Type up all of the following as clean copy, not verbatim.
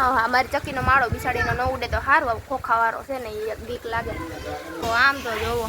હા મારી ચક્કીનો માળો બિસાડીનો ન ઉડે તો સારું. ખોખાવાળો છે ને એ બીક લાગે. તો આમ તો જોવો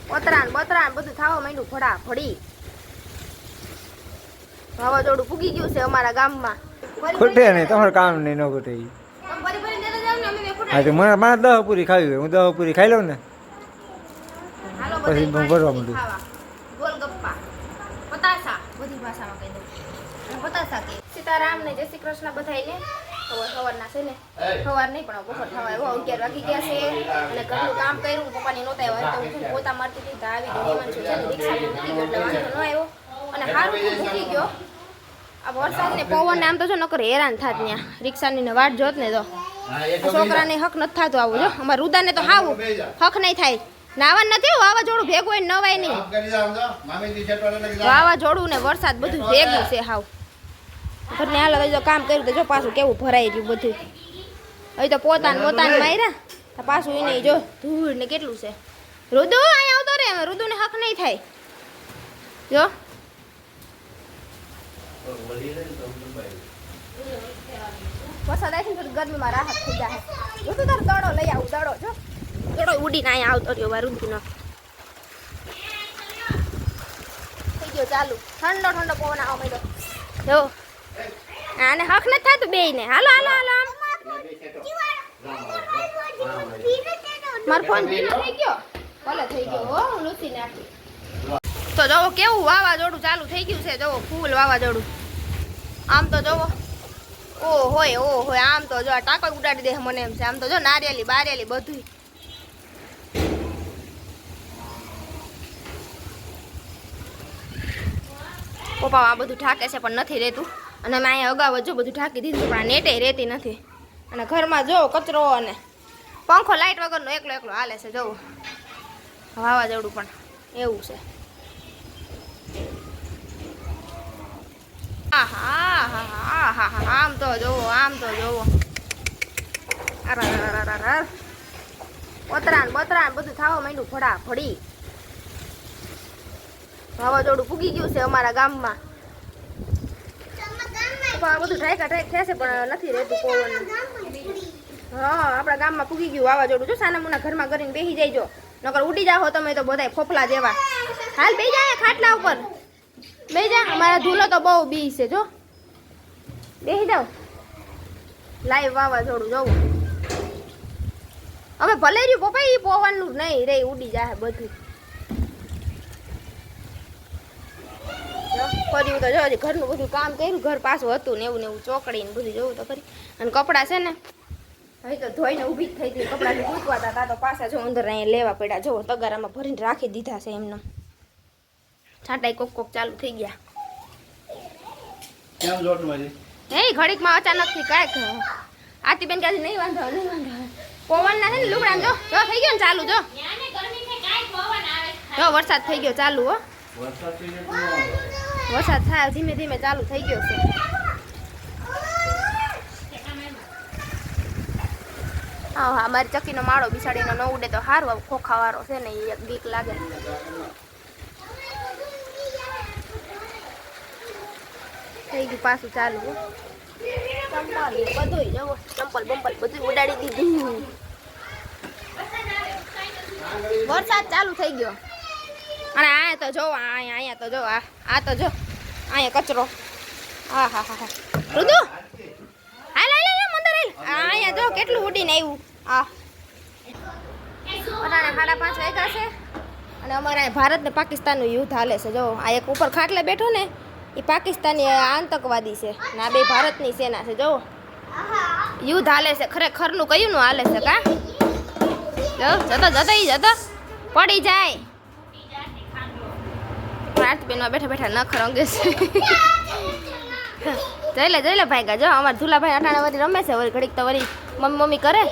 પતરાન બતરાન બધું થવા માંડ્યું ભડા ભડી. વાવાઝોડું પૂગી ગયું છે અમારા ગામમાં. ખોટે નહીં તમારું કામ નહીં ન ખોટે. હા તો મને 10 પૂરી ખાવી હોય હું 10 પૂરી ખાઈ લઉં ને પછી હું ભરવા માંડું. ગોલગપ્પા પતાસા બધી ભાષામાં કહી દઉં પતાસા કે સીતારામ ને જય શ્રી કૃષ્ણ બધાઈને. સવારના છે ને સવાર નહીં પણ બપોર થવા આવ્યો 11 વાગી ગયા છે અને ઘરનું કામ કર્યું. પપ્પાની નહોતા આવ્યા તો હું પોતા મારતી હતી તો આવી ગઈ મહેમાન છે રિક્ષા મૂકી ગયો એટલે વાંધો ન આવ્યો અને સારું મૂકી ગયો. આ વરસાદ ને પવન આમ તો જો નકર હેરાન થાત ત્યાં રિક્ષાની વાટ જોત ને તો છોકરાને હક નથી થતું આવું જો અમારા રુદાને તો હાવું હક નહીં થાય. નાવાનું નથી વાવાઝોડું ભેગું હોય નવાય નહીં. વાવાઝોડું ને વરસાદ બધું ભેગું છે હાવ. ઘરને હાલ હવે જો કામ કર્યું તો જો પાછું કેવું ભરાઈ ગયું બધું. હવે તો પોતાને માર્યા પાછું એને જો ધૂળ ને કેટલું છે. રુદુ અહીંયા આવતો રે રુદુને હક નહીં થાય જો. વરસાદ આવી ને ગરમીમાં રાહત થઈ જાય. રુદુ તાર દડો લઈ આવું દડો જો દડો ઉડીને અહીંયા આવતો રહ્યો વા રુદુનો. થઈ ગયો ચાલુ ઠંડો ઠંડો પવન આવવા માંડ્યો જો. આને હક નથી થતું બેયને. હાલો હાલો હાલો આમ મારો ફોન ભીનો થઈ ગયો ભલે થઈ ગયો હો હું લૂસી નાખી. તો જોવો કેવું વાવાઝોડું ચાલુ થઈ ગયું છે. જોવો ફૂલ વાવાઝોડું આમ તો જોવો ઓ હોય આમ તો જો ટાંકો ઉડાડી દે મને એમ છે. આમ તો જો નારિયેલી બારિયેલી બધું. પપ્પા આ બધું ઢાકે છે પણ નથી રહેતું અને મેં અહીંયા અગાઉ જો બધું ઢાંકી દીધું પણ આ નેટે રહેતી નથી. અને ઘરમાં જો કચરો અને પંખો લાઇટ વગરનો એકલો હાલે છે જોવો. વાવાઝોડું પણ એવું છે. આમ તો જોવો પતરાન બતરાન બધું થવા માંડ્યું ભડા ભડી. વાવાઝોડું પૂગી ગયું છે અમારા ગામમાં. બધું ઢાયકા થશે પણ નથી રહેતું પવન. હા આપણા ગામમાં પૂગી ગયું વાવાઝોડું જો. સાના મુના ઘરમાં કરીને બેસી જઈજો નકર ઉડી જાઓ તમે તો બધા ફોફલા જેવા. હાલ બેસી જાય ખાટલા ઉપર બેસી જા. અમારા ધૂલો તો બહુ બી છે જો. બેસી જાઓ લાઈવ વાવાઝોડું જોવું. હવે ભલે રહ્યું પપ્પા એ પવનનું નહીં રે ઉડી જાય બધું. કર્યું તો જો ઘરનું બધું કામ કર્યું. ઘર પાછું હતું ને એવું ચોકડી ને બધું જોવું તો ખરી. અને કપડાં છે ને હવે તો ધોઈને ઊભી જ થઈ હતી. કપડાં મૂકવાતા હતા તો પાછા જો અંદર અહીંયા લેવા પડ્યા. જો તગારામાં ભરીને રાખી દીધા છે એમને. છાંટાઈ કોક ચાલુ થઈ ગયા. હે ઘડીકમાં અચાનકથી કાંઈક આતીબેન કાજી નહીં વાંધો પવન ના છે ને લુગડા જો થઈ ગયો ને ચાલુ જો વરસાદ થઈ ગયો ચાલુ હો. વરસાદ થાય ધીમે ધીમે ચાલુ થઈ ગયો છે. હા મારી ચક્કીનો માળો બિસાડીનો ન ઉડે તો સારું. ખોખાવાળો છે ને એ બીક લાગે. થઈ ગયું પાછું ચાલુ. ચંપલ બધું જવો ચંપલ બંપલ બધું ઉડાડી દીધું. વરસાદ ચાલુ થઈ ગયો. અને અહીંયા તો જો અહીંયા તો જો આ તો જો અહીંયા કચરો. હા રુદુ હાલ મંદર અહીંયા જો કેટલું ઉડીને આવ્યું. અટાણે 5:30 વાગ્યા છે અને અમારે ભારત ને પાકિસ્તાનનું યુદ્ધ હાલે છે. જો આ એક ઉપર ખાટલે બેઠો ને એ પાકિસ્તાની આતંકવાદી છે ને આ બે ભારતની સેના છે. જો યુદ્ધ હાલે છે. ખરેખરનું કયું નું હાલે છે કા જો જતો પડી જાય. આરતીબેનમાં બેઠા નખ રંગે છે. જઈ લે ભાઈ જો અમારા ધુલાભાઈ અટાણે વળી રમે છે. વળી ઘડીક તો વળી મમ્મી કરે.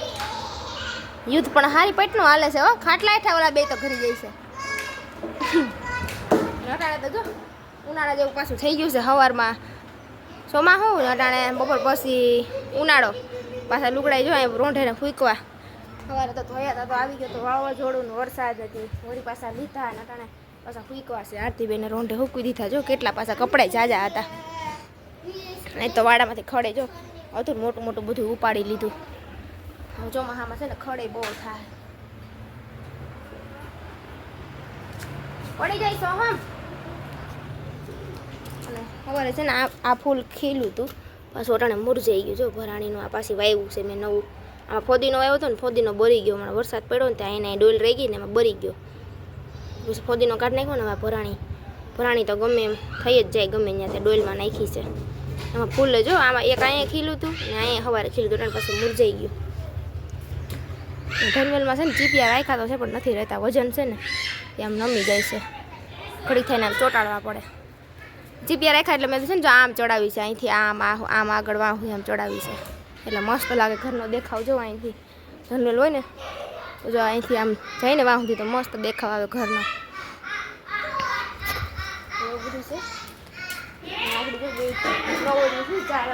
યુદ્ધ પણ હારી પેટનું હાલે છે હો. ખાટલા હેઠા ઓલા બે તો ઘરી જાય છે. અટાણે તો જો ઉનાળા જેવું પાછું થઈ ગયું છે. સવારમાં સોમાં હું અટાણે બપોર પછી ઉનાળો પાછા લુગડાઈ જો રોંઢે ને ફૂંકવા. સવારે તો ધોયા હતા તો આવી ગયો તો વાવાઝોડું વરસાદ હતી. વળી પાછા લીધા ને અટાણે પાછા ફૂંકવા છે. આરતીબેને રોંઢે હૂકવી દીધા. જો કેટલા પાછા કપડાં જાજા હતા. નહીં તો વાડામાંથી ખડે જો હતું મોટું મોટું બધું ઉપાડી લીધું. હવે ચોમાસામાં છે ને ખડે બહુ થાય, પડી જાય સોહમ. અને સવારે છે ને આ ફૂલ ખીલું હતું, પાછું અટાણે મુરઝાઈ ગયું જો ભરાણીનું. આ પાછી વાવ્યું છે મેં નવું. આમાં ફોદીનો વાવ્યો હતો ને, ફોદીનો બરી ગયો. હમણાં વરસાદ પડ્યો ને ત્યાં એને ડોલ રહી ગઈ ને એમાં બરી ગયો. પછી ફોદીનો કાઢી નાખ્યો ને હવે ભરાણી તો ગમે એમ થઈ જ જાય, ગમે ત્યાં ડોલમાં નાખી છે. એમાં ફૂલ જો આમાં એક અહીંયા ખીલું હતું ને અહીંયા સવારે ખીલું હતું, પાછું મુરઝાઈ ગયું. ધનવેલમાં છે ને ચીપિયા રાખ્યા તો છે પણ નથી રહેતા, વજન છે ને એ આમ નમી જાય છે, ઘડી થઈને આમ ચોંટાડવા પડે. ચીપિયા રાખ્યા એટલે મેં છે ને જો આમ ચડાવી છે, અહીંથી આમ આગળ વાહું આમ ચડાવી છે, એટલે મસ્ત લાગે. ઘરનો દેખાવ જો અહીંથી ધનવેલ હોય ને તો જો અહીંથી આમ જઈને વાહુંથી તો મસ્ત દેખાવ આવે ઘરનો. એવું બધું છે. આગળ જો બે નવો 4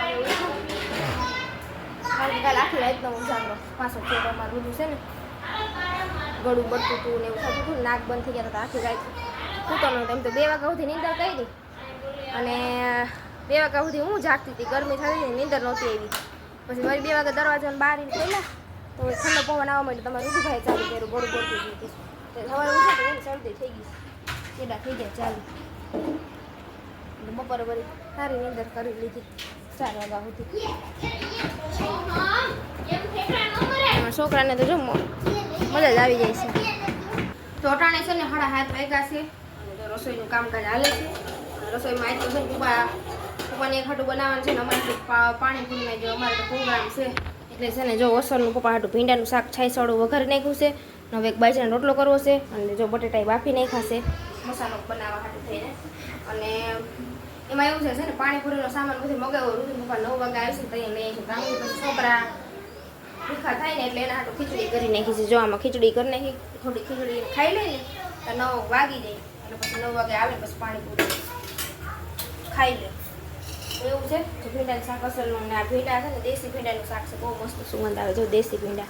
વાગે કાલ આખી રાતનો ઉજાગરો પાછો થયો. અમારું બધું છે ને ગળું બળતું હતું ને એવું થતું હતું, નાક બંધ થઈ ગયા હતા આખી રાત સૂતો નહોતો. એમ તો 2 વાગ્યા સુધી નીંદર કરી હતી અને 2 વાગ્યા સુધી હું જાગતી હતી, ગરમી થતી હતી, નીંદર નહોતી આવી. પછી વળી 2 વાગે દરવાજાને બહાર ખોલ્યા તો ઠંડો પવન આવવા માંડ્યો. તમારે ઋતુભાઈ ચાલુ કર્યું, ગળું બળતું હતું. સવારે ઉઠે તો એની શરદી થઈ ગઈ, કેડા થઈ ગયા ચાલુ. બપોરે વળી સારી નીંદર કરી લીધી 4 વાગ્યા સુધી. છોકરાને તો જો મજા જ આવી જાય છે. તો અટાણે છે ને 7:30 વાગ્યા છે અને જો રસોઈનું કામકાજ હાલે છે. રસોઈમાં આજ તો છે પપ્પાને એક હાટું બનાવવાનું છે ને, અમારે પાણીપુરીમાં જો અમારે તો પ્રોગ્રામ છે એટલે છે ને જો વસરનું પપ્પા હાટું ભીંડાનું શાક છાઈસવાળું વઘારી નાખ્યું છે. હવે એક બાજરાનો રોટલો કરવો છે અને જો બટેટા બાફી નાખ્યા છે મસાલો બનાવવા હાટું થઈને. અને એમાં એવું છે ને પાણીપુરીનો સામાન બધું મગાવ્યો. ઋતુ પપ્પા 9 વાગે આવશે તો અહીંયા લઈ આવીશું. કારણ કે પછી છોકરા ભૂખા થાય ને એટલે એના હાટું ખીચડી કરી નાખી છે. જો આમાં ખીચડી કરી નાખી, થોડી ખીચડી ખાઈ લે ને તો 9 વાગી જાય એટલે પછી 9 વાગે આવે પછી પાણીપુરી ખાઈ લે. એવું છે. જો ભીંડાનું શાક અસલનું ને આ ભીંડા છે ને દેશી ભીંડાનું શાક છે, બહુ મસ્ત સુગંધ આવે. જો દેશી ભીંડા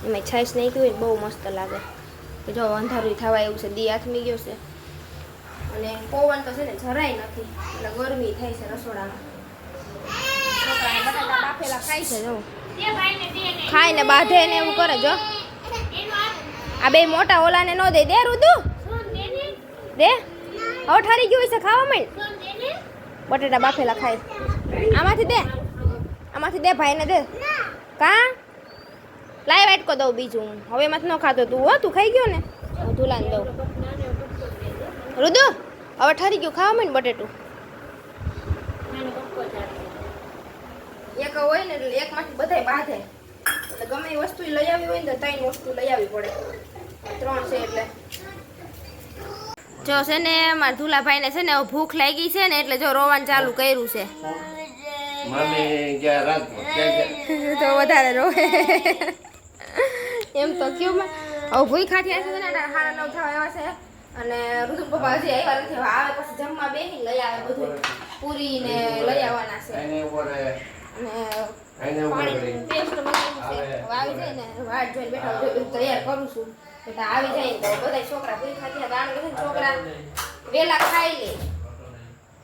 એમાં છાશ નાખી હોય ને બહુ મસ્ત લાગે. જો અંધારું થવા એવું છે, દી આથમી ગયો છે અને પવન તો છે ને જરાય નથી એટલે ગરમી થાય છે રસોડામાં. છોકરાને બટાકા બાફેલા ખાય છે, જો ખાઈને બાંધે ને એવું કરે. જો આ 2 મોટા ઓલાને ન દે. દે રુદુ દે, હવે ઠરી ગયું છે ખાવા માંડ. બટાટા બાફેલા ખાય. આમાંથી દે ભાઈને દે. કા લાય વાટકો દઉં બીજું. હવે એમાંથી ન ખાતો તું. હો તું ખાઈ ગયો ને, હું ધુલાને દઉં. રુદુ હવે ઠરી ગયું ખાવા માંડ બટેટું. એક હોય ને એટલે એકમાંથી બધાય બાંધે એટલે ગમે એ વસ્તુ લઈ આવી હોય ને તો 3 વસ્તુ લઈ આવી પડે. 3 છે એટલે જો છે ને મારા ધુલાભાઈને છે ને ભૂખ લાગી છે ને એટલે જો રોવાનું ચાલુ કર્યું છે. તો વધારે રોવે એમ તો કયો હવે ભૂખા થયા છે ને 9:30 થવા આવ્યા છે અને ઋતુ પપ્પા હજી આવ્યા નથી. આવે પછી જમવા બેસી લઈ આવે બધું, પૂરી ને લઈ આવવાના છે અને પાણીનું પેસ્ટ બનાવ્યું છે. આવી જાય ને વાટ જોઈને બેઠા તૈયાર કરું છું એટલે આવી જાય ને તો બધા છોકરા પૂરી ખાતી હતા. કારણ કે છોકરા વહેલા ખાઈ લે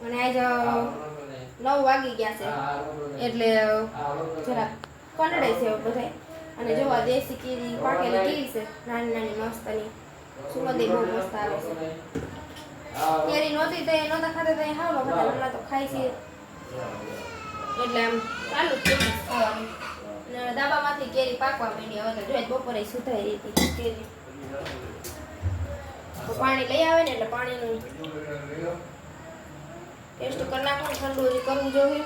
અને આજ 9 વાગી ગયા છે એટલે જરા કંડળે છે બધા. અને જો આ દેશી કેરી પાકેલી કેરી છે, નાની નાની મસ્તની સુગંધ બહુ મસ્ત આવે છે. કેરી નહોતી તો નહોતા ખાતા તો હાવલો ખાતા, હમણાં તો ખાય છે એટલે આમ ચાલુ જ ખાવાનું. અને દાબામાંથી કેરી પાકવા માંડી. હવે તો જોઈએ બપોરે સુધાઈ હતી કેરી. પાણી લઈ આવે ને એટલે પાણીનું ટેસ્ટ કરી નાખવું, ઠંડુ કરવું જોઈએ.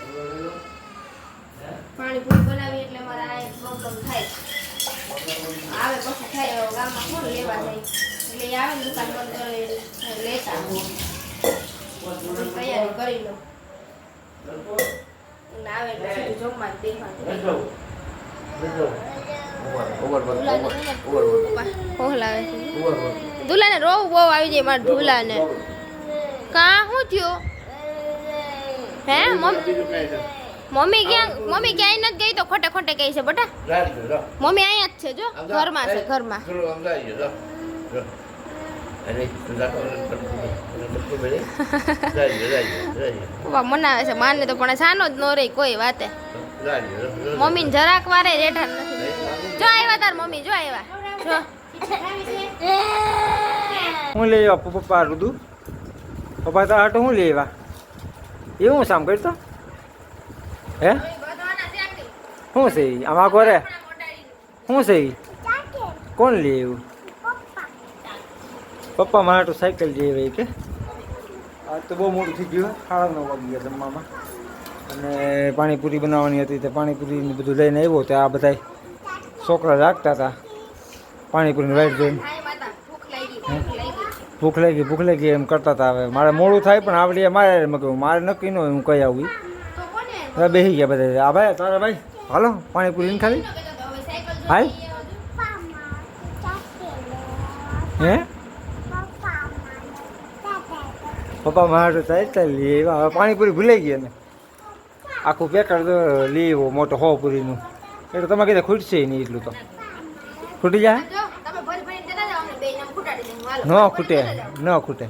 પાણી પૂરી બનાવી એટલે મારે આ એક પ્રોબ્લેમ થાય. આવે પછી થાય ગામમાં કોણ લેવા જાય એટલે આવે ને દુકાન બંધ કરે લેતા તૈયારી કરી લો એટલે આવે એટલે સીધું જમવા જ દેવાનું. ધુલાને રોવું બહુ આવી જાય મારા ધુલાને. કા શું થયું હે? મમ્મી ક્યાંય નથી ગઈ તો ખોટે ખોટે કહી છે બટા. મમ્મી અહીંયા જ છે જો ઘરમાં છે, ઘરમાં. પપ્પા મનાવે છે માને તો પણ સાનો જ નો રહી કોઈ વાતે મમ્મીને જરાક વારે રેઠા નથી જો આવ્યા તાર મમ્મી જો આવ્યા જો હું લઈ આવ્યા પપ્પા રુદુ પપ્પા તાર હાટું હું લઈ આવ્યા એવું શામ કરતો હે શું છે ઈ? આમાં ઘરે શું છે ઈ? કોણ લઈ આવ્યું પપ્પા મારે તો સાયકલ લઈ આવી કે આ તો બહુ મોટું થઈ ગયું 9:30 વાગી ગયા જમવામાં અને પાણીપુરી બનાવવાની હતી તો પાણીપુરીને બધું લઈને આવ્યો તો આ બધા છોકરા રાખતા હતા પાણીપુરીની વાઈટ જોઈને ભૂખ લાગી એમ કરતા હતા હવે મારે મોડું થાય પણ આવડી મારે મેં કહ્યું મારે નક્કી ન હોય હું કઈ આવું હવે બેસી ગયા બધા આ ભાઈ તારા ભાઈ હાલો પાણીપુરી ને ખાલી હાલ હે પપ્પા મારે તો લઈ આવ્યા હવે પાણીપુરી ભૂલાઈ ગયા ને આખું પેકેટ લઈ આવ્યો મોટો 100 પૂરીનું એટલે તમે કીધું ખૂટશે નહીં એટલું તો ખૂટી જાય ન ખૂટે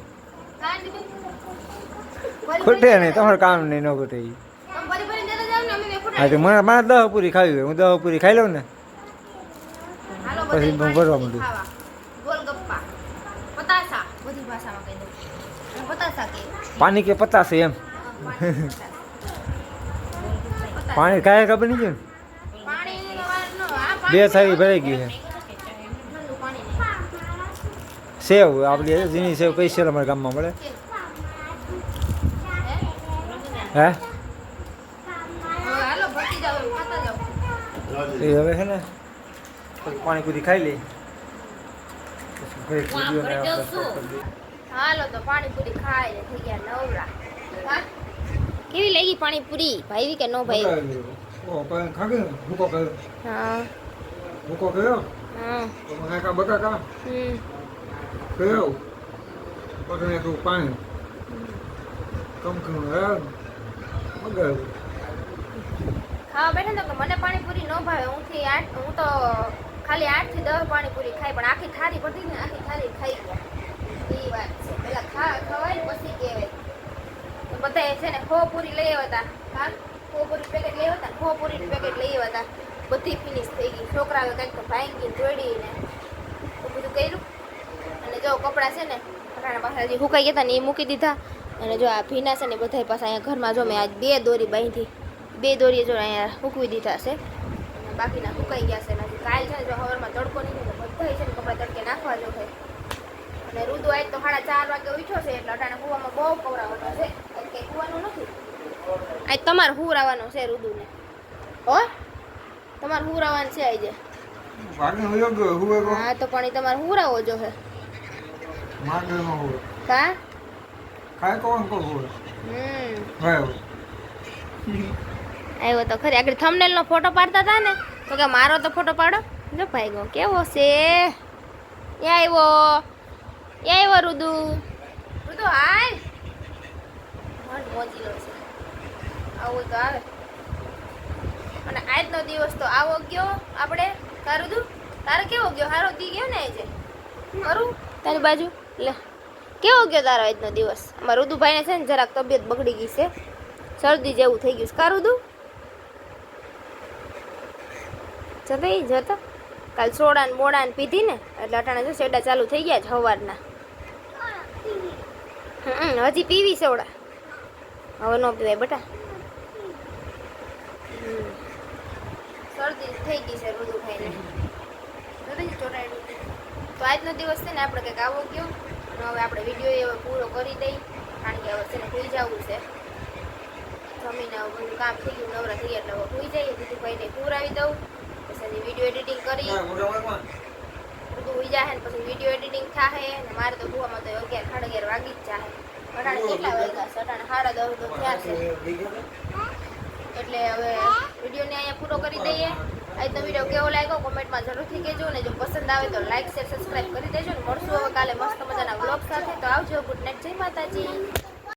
ખૂટે નહીં તમારું કામ નહીં ન ખૂટે હા તો મને મારે 10 પૂરી ખાવી હોય હું 10 પૂરી ખાઈ લઉં ને પછી હું ભરવા માંડું ગોલગપ્પા પતાસા બધી ભાષામાં કહી દઉં પતાસા કે પાણી કે પતાસે એમ પાણી કાંઈ ખબર નહીં છે બે થાળી ભરાઈ ગઈ છે સેવ આપણી ઝીણી સેવ કઈ સેલ અમારા ગામમાં મળે હે એ હવે છે ને પાણીપુરી ખાઈ લઈ હાલો તો પાણીપુરી ખાઈ ને થઈ ગયા નવરા કેવી લાગી પાણીપુરી ભાઈ કે નો ભાઈ હા ભૂકો કયો હા બટાકા કયો પછી તું પાણી ખાવા બેઠા તો કે મને પાણીપુરી ન ભાવે હું તો ખાલી 8 થી 10 પાણીપુરી ખાઈ પણ આખી થાળી પડી ને આખી થાળી ખાઈ ગયા એ વાત છે પેલા ખવાય પછી કહેવાય તો બધા છે ને 100 પૂરી લઈ આવ્યા હતા 100 પૂરી પેકેટ લઈ આવ્યા હતા 100 પૂરી પેકેટ લઈ આવ્યા હતા બધી ફિનિશ થઈ ગઈ છોકરાઓ કંઈક તો ભાંગી તોડીને તો બધું કર્યું અને જો કપડાં છે ને અટાણા પાસે હજી સુકાઈ ગયા હતા ને એ મૂકી દીધા અને જો આ ભીના છે ને બધા પાસે અહીંયા ઘરમાં જો મેં આજ 2 દોરી બાંધી 2 દોરી જો અહીંયા સૂકવી દીધા છે અને બાકીના સુકાઈ ગયા છે અને હજી કાલ છે જો સવારમાં તડકો નહીં તો બધા છે ને કપડાં તડકે નાખવા જો છે અને રુદુ આજ તો 4:30 વાગે ઉઠ્યો છે એટલે અટાણે કૂવામાં બહુ કવરાવાનો છે કંઈ કૂવાનું નથી આજ તમારે હુરાવાનું છે રુદુને હો તમારે હુરાવાનું છે આજે હા તો પણ એ તમારે હુરાવો જો હે કા આવ્યો તો ખરી આગળ થંબનેલ નો ફોટો પાડતા હતા ને તો કે મારો તો ફોટો પાડો જો ભાઈ ગો કેવો છે એ આવ્યો રુદુ હાય મન મોજીલો છે આવું તો આવે અને આજનો દિવસ તો આવો ગયો આપણે તારું તું તારે કેવો ગયો હારો દી ગયો ને આજે કરું તારી બાજુ લે કેવો ગયો તારો આજનો દિવસ અમારા રુદુભાઈને છે ને જરાક તબિયત બગડી ગઈ છે શરદી જેવું થઈ ગયું કારું તું જતી જતો કાલ સોડા ને મોડા ને પીધી ને એટલે અટાણે જો શેડા ચાલુ થઈ ગયા છે સવારના હજી પીવી સોડા હવે ન પીવાય બેટા શરદી થઈ ગઈ છે રુદુભાઈને તો આજનો દિવસ છે ને આપણે કંઈક આવો ગયો અને હવે આપણે વિડીયો હવે પૂરો કરી દઈ કારણ કે હવે છે ને ભૂઈ જવું છે જમીને બધું કામ થઈ ગયું નવરા થઈ એટલે હવે ભૂઈ જઈએ રુદુભાઈને પૂરાવી દઉં પછી વિડીયો એડિટિંગ કરી બધું ભૂઈ જાય ને પછી વિડીયો એડિટિંગ થાય ને મારે તો ભૂવામાં તો 11:30 વાગી જ જાય અટાણે કેટલા વાગ્યા છે અટાણે 10:30 તો થયા છે એટલે હવે વિડીયોને અહીંયા પૂરો કરી દઈએ આજનો વિડીયો કેવો લાગ્યો કોમેન્ટમાં જરૂરથી કહેજો ને જો પસંદ આવે તો લાઈક શેર સબસ્ક્રાઈબ કરી દેજો ને મળશું હવે કાલે મસ્ત મજાના વ્લોગ સાથે તો આવજો ગુડ નાઇટ જય માતાજી